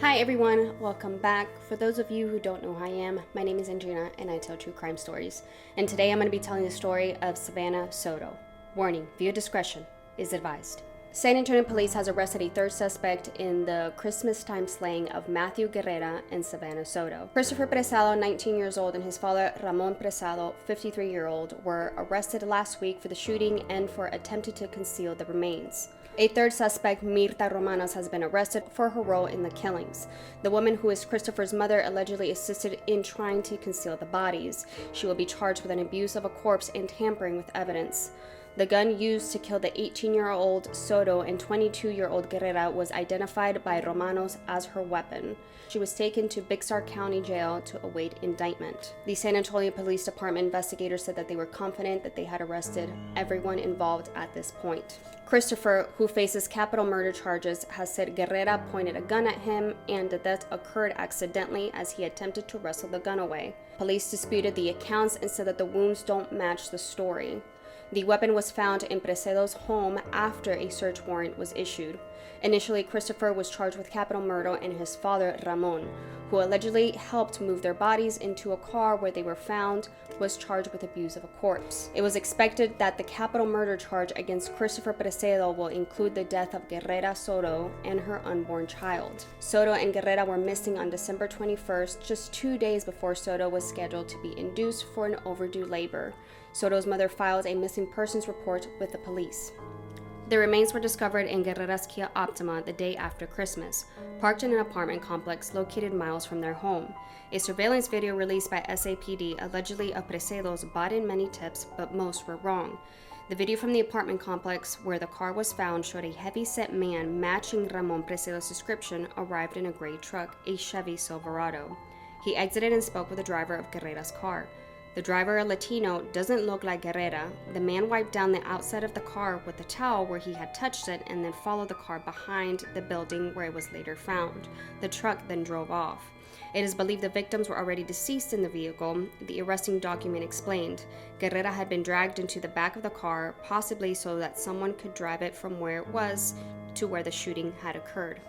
Hi everyone, welcome back. For those of you who don't know who I am, my name is Andrina and I tell true crime stories. And today I'm going to be telling the story of Savannah Soto. Warning, viewer discretion is advised. San Antonio police has arrested a third suspect in the Christmas time slaying of Matthew Guerra and Savannah Soto. Christopher Presado, 19 years old, and his father Ramon Presado, 53-year-old, were arrested last week for the shooting and for attempting to conceal the remains. A third suspect, Mirta Romanos, has been arrested for her role in the killings. The woman who is Christopher's mother allegedly assisted in trying to conceal the bodies. She will be charged with an abuse of a corpse and tampering with evidence. The gun used to kill the 18-year-old Soto and 22-year-old Guerra was identified by Romanos as her weapon. She was taken to Bixar County Jail to await indictment. The San Antonio Police Department investigators said that they were confident that they had arrested everyone involved at this point. Christopher, who faces capital murder charges, has said Guerra pointed a gun at him and the death occurred accidentally as he attempted to wrestle the gun away. Police disputed the accounts and said that the wounds don't match the story. The weapon was found in Presado's home after a search warrant was issued. Initially, Christopher was charged with capital murder and his father, Ramon, who allegedly helped move their bodies into a car where they were found, was charged with abuse of a corpse. It was expected that the capital murder charge against Christopher Presado will include the death of Guerra Soto and her unborn child. Soto and Guerra were missing on December 21st, just 2 days before Soto was scheduled to be induced for an overdue labor. Soto's mother filed a missing persons report with the police. The remains were discovered in Guerrera's Kia Optima the day after Christmas, parked in an apartment complex located miles from their home. A surveillance video released by SAPD allegedly of Presado's brought in many tips, but most were wrong. The video from the apartment complex where the car was found showed a heavy-set man matching Ramon Presado's description arrived in a gray truck, a Chevy Silverado. He exited and spoke with the driver of Guerrera's car. The driver, a Latino, doesn't look like Guerra. The man wiped down the outside of the car with a towel where he had touched it and then followed the car behind the building where it was later found. The truck then drove off. It is believed the victims were already deceased in the vehicle, the arresting document explained. Guerra had been dragged into the back of the car, possibly so that someone could drive it from where it was to where the shooting had occurred.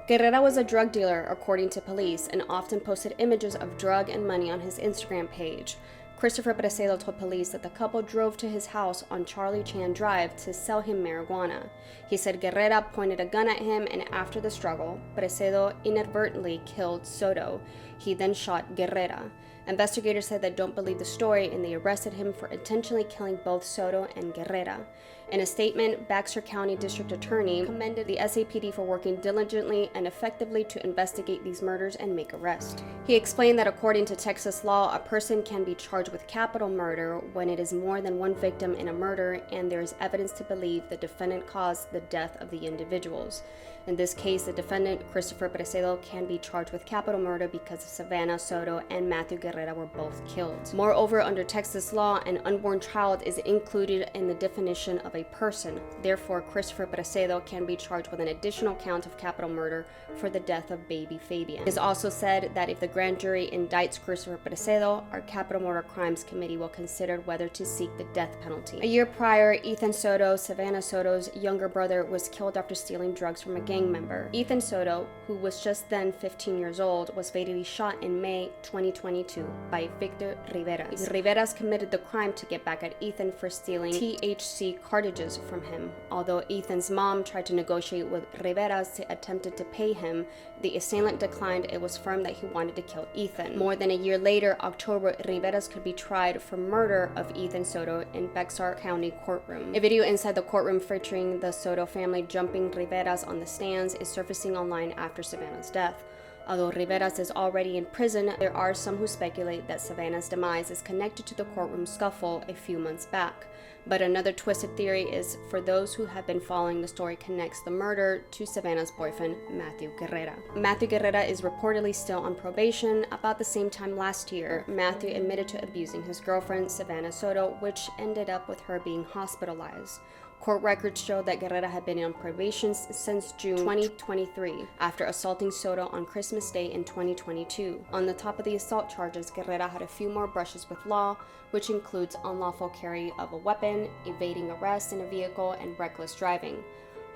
Guerra was a drug dealer, according to police, and often posted images of drug and money on his Instagram page. Christopher Presado told police that the couple drove to his house on Charlie Chan Drive to sell him marijuana. He said Guerra pointed a gun at him, and after the struggle, Presado inadvertently killed Soto. He then shot Guerra. Investigators said they don't believe the story, and they arrested him for intentionally killing both Soto and Guerra. In a statement, Bixar County District Attorney commended the SAPD for working diligently and effectively to investigate these murders and make arrests. He explained that according to Texas law, a person can be charged with capital murder when it is more than one victim in a murder and there is evidence to believe the defendant caused the death of the individuals. In this case, the defendant, Christopher Presado, can be charged with capital murder because Savannah Soto and Matthew Guerra were both killed. Moreover, under Texas law, an unborn child is included in the definition of a person. Therefore, Christopher Presado can be charged with an additional count of capital murder for the death of baby Fabian. It is also said that if the grand jury indicts Christopher Presado, our Capital Murder Crimes Committee will consider whether to seek the death penalty. A year prior, Ethan Soto, Savannah Soto's younger brother, was killed after stealing drugs from a gang member. Ethan Soto, who was just then 15 years old, was fatally shot in May 2022 by Victor Riveras. Riveras committed the crime to get back at Ethan for stealing THC cartridges from him. Although Ethan's mom tried to negotiate with Riveras to attempted to pay him, the assailant declined. It was firm that he wanted to kill Ethan. More than a year later, October, Riveras could be tried for murder of Ethan Soto in Bixar County courtroom. A video inside the courtroom featuring the Soto family jumping Riveras on the stands is surfacing online after Savannah's death. Although Rivera's is already in prison, there are some who speculate that Savannah's demise is connected to the courtroom scuffle a few months back. But another twisted theory is, for those who have been following the story, connects the murder to Savannah's boyfriend, Matthew Guerra. Matthew Guerra is reportedly still on probation. About the same time last year, Matthew admitted to abusing his girlfriend, Savannah Soto, which ended up with her being hospitalized. Court records show that Guerra had been on probation since June 2023 after assaulting Soto on Christmas Day in 2022. On the top of the assault charges, Guerra had a few more brushes with law, which includes unlawful carry of a weapon, evading arrest in a vehicle, and reckless driving.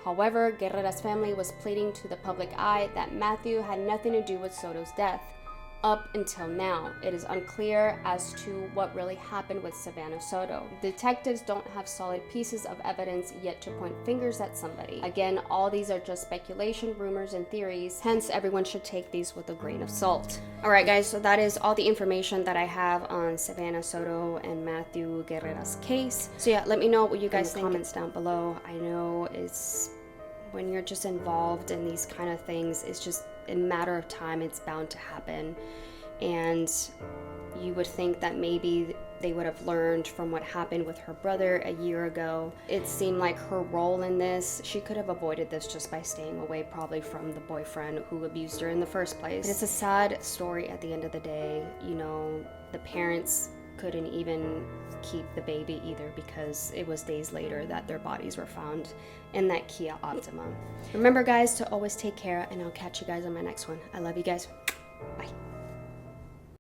However, Guerra's family was pleading to the public eye that Matthew had nothing to do with Soto's death. Up until now, it is unclear as to what really happened with Savannah Soto. Detectives don't have solid pieces of evidence yet to point fingers at somebody. Again, all these are just speculation, rumors, and theories, hence everyone should take these with a grain of salt. Alright guys, so that is all the information that I have on Savannah Soto and Matthew Guerra's case. So yeah, let me know what you guys think in the comments down below. I know it's when you're just involved in these kind of things, it's just a matter of time, it's bound to happen. And you would think that maybe they would have learned from what happened with her brother a year ago. It seemed like her role in this, she could have avoided this just by staying away probably from the boyfriend who abused her in the first place. But it's a sad story at the end of the day. You know, the parents couldn't even keep the baby either because it was days later that their bodies were found in that Kia Optima. Remember guys to always take care, and I'll catch you guys on my next one. I love you guys. Bye.